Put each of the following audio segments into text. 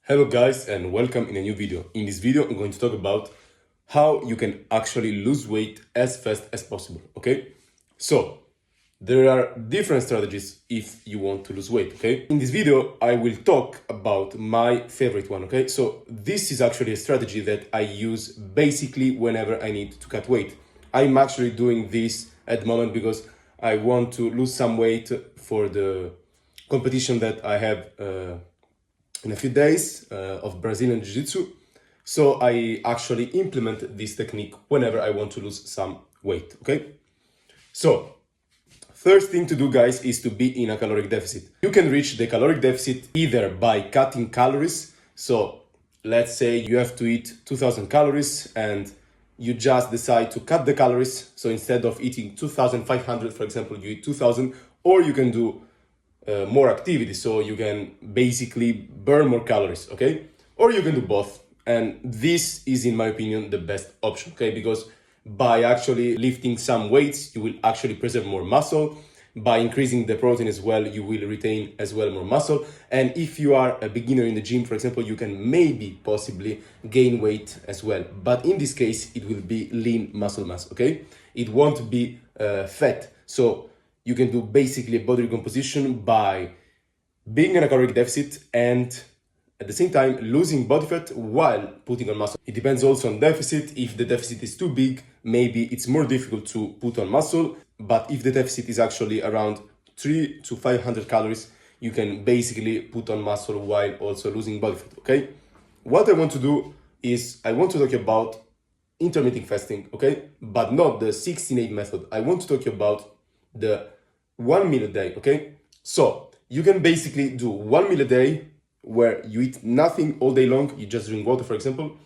Hello guys and welcome in a new video. In this video I'm going to talk about how you can actually lose weight as fast as possible, okay? So there are different strategies if you want to lose weight, okay? In this video I will talk about my favorite one, okay? So this is actually a strategy that I use basically whenever I need to cut weight. I'm actually doing this at the moment because I want to lose some weight for the competition that I have in a few days of Brazilian Jiu-Jitsu. So I actually implement this technique whenever I want to lose some weight, okay? So first thing to do, guys, is to be in a caloric deficit. You can reach the caloric deficit either by cutting calories. So let's say you have to eat 2000 calories and you just decide to cut the calories. So instead of eating 2500, for example, you eat 2000, or you can do more activity, so you can basically burn more calories, okay? Or you can do both, and this is, in my opinion, the best option, okay? Because by actually lifting some weights, you will actually preserve more muscle. By increasing the protein as well, you will retain as well more muscle. And if you are a beginner in the gym, for example, you can maybe possibly gain weight as well. But in this case, it will be lean muscle mass, okay? It won't be fat. So you can do basically a body recomposition by being in a caloric deficit and at the same time losing body fat while putting on muscle. It depends also on deficit. If the deficit is too big, maybe it's more difficult to put on muscle. But if the deficit is actually around 300 to 500 calories, you can basically put on muscle while also losing body fat, okay? What I want to do is I want to talk about intermittent fasting, okay? But not the 16-8 method. I want to talk about the 1 meal a day, okay? So you can basically do 1 meal a day where you eat nothing all day long. You just drink water, for example,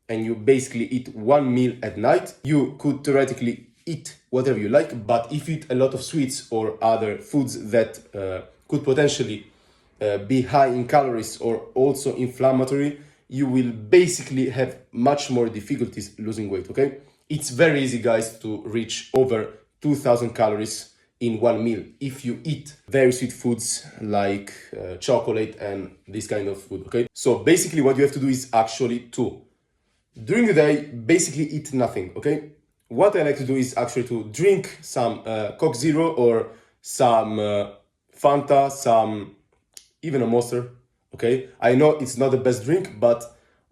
and you basically eat 1 meal at night. You could theoretically eat whatever you like, but if you eat a lot of sweets or other foods that could potentially be high in calories or also inflammatory, you will basically have much more difficulties losing weight, okay? It's very easy, guys, to reach over 2000 calories in 1 meal if you eat very sweet foods like chocolate and this kind of food, okay? So basically what you have to do is actually to, during the day, basically eat nothing, okay? What I like to do is actually to drink some Coke Zero or some Fanta, some even a Monster, okay? I know it's not the best drink, but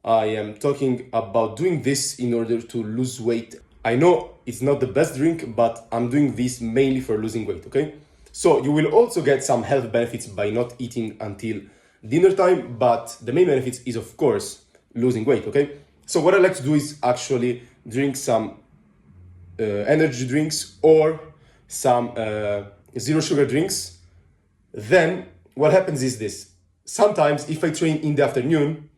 I am talking about doing this in order to lose weight. I know it's not the best drink, but I'm doing this mainly for losing weight, okay? So you will also get some health benefits by not eating until dinner time, but the main benefits is, of course, losing weight, okay? So what I like to do is actually drink some energy drinks or some zero sugar drinks. Then what happens is this. Sometimes if I train in the afternoon,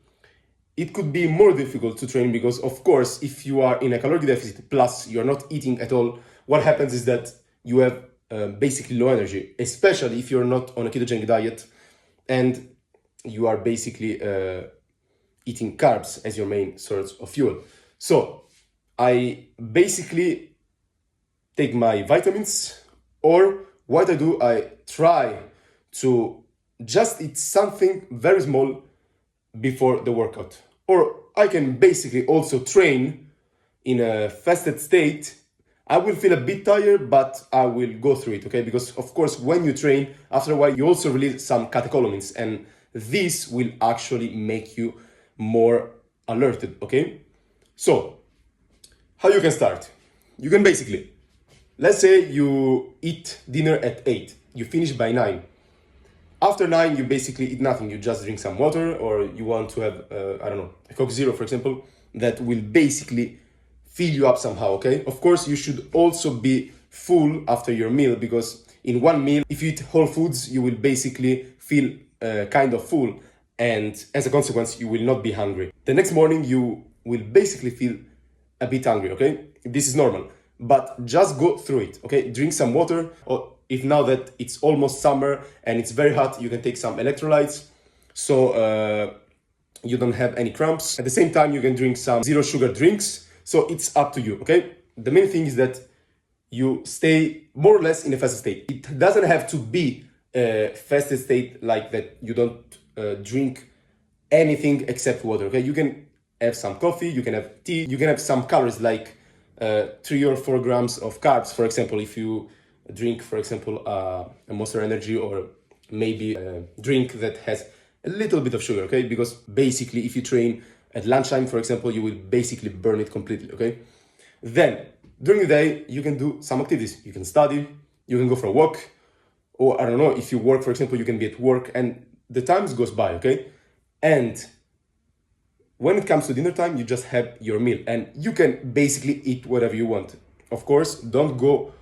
it could be more difficult to train because, of course, if you are in a caloric deficit plus you're not eating at all, what happens is that you have basically low energy, especially if you're not on a ketogenic diet and you are basically eating carbs as your main source of fuel. So I basically take my vitamins, or what I do, I try to just eat something very small before the workout. Or I can basically also train in a fasted state. I will feel a bit tired, but I will go through it, okay? Because of course, when you train, after a while, you also release some catecholamines, and this will actually make you more alerted, okay? So, how you can start? You can basically, let's say you eat dinner at 8, you finish by 9. After 9, you basically eat nothing. You just drink some water, or you want to have, I don't know, a Coke Zero, for example, that will basically fill you up somehow, okay? Of course, you should also be full after your meal, because in 1 meal, if you eat whole foods, you will basically feel kind of full, and as a consequence, you will not be hungry. The next morning, you will basically feel a bit hungry, okay? This is normal, but just go through it, okay? Drink some water, or if now that it's almost summer and it's very hot, you can take some electrolytes so you don't have any cramps. At the same time, you can drink some zero sugar drinks. So it's up to you, okay? The main thing is that you stay more or less in a fasted state. It doesn't have to be a fasted state like that you don't drink anything except water, okay? You can have some coffee, you can have tea, you can have some calories like 3 or 4 grams of carbs, for example, if you drink, for example, a Monster Energy, or maybe a drink that has a little bit of sugar, okay? Because basically, if you train at lunchtime, for example, you will basically burn it completely, okay? Then, during the day, you can do some activities. You can study, you can go for a walk, or I don't know, if you work, for example, you can be at work, and the times goes by, okay? And when it comes to dinner time, you just have your meal, and you can basically eat whatever you want. Of course, don't go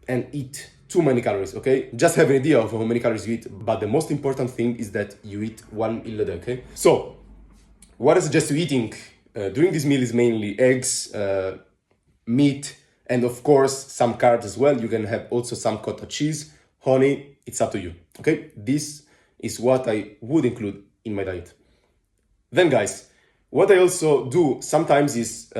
and eat too many calories, okay? Just have an idea of how many calories you eat, but the most important thing is that you eat one meal a day, okay? So, what I suggest you eating during this meal is mainly eggs, meat, and of course, some carbs as well. You can have also some cottage cheese, honey, it's up to you, okay? This is what I would include in my diet. Then guys, what I also do sometimes is,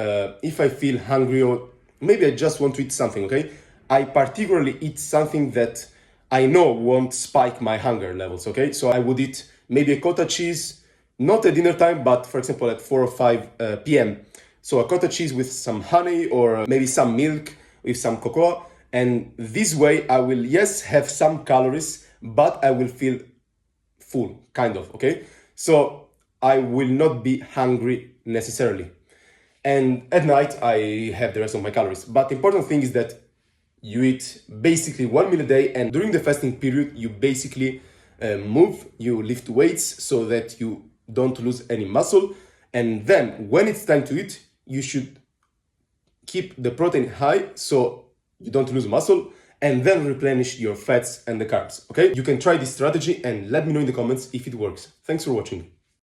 if I feel hungry or maybe I just want to eat something, okay? I particularly eat something that I know won't spike my hunger levels, okay? So I would eat maybe a cottage cheese, not at dinner time, but for example at 4 or 5 p.m. So a cottage cheese with some honey or maybe some milk with some cocoa. And this way I will, yes, have some calories, but I will feel full, kind of, okay? So I will not be hungry necessarily. And at night, I have the rest of my calories. But the important thing is that you eat basically one meal a day, and during the fasting period, you basically move, you lift weights so that you don't lose any muscle. And then when it's time to eat, you should keep the protein high so you don't lose muscle, and then replenish your fats and the carbs, okay? You can try this strategy and let me know in the comments if it works. Thanks for watching.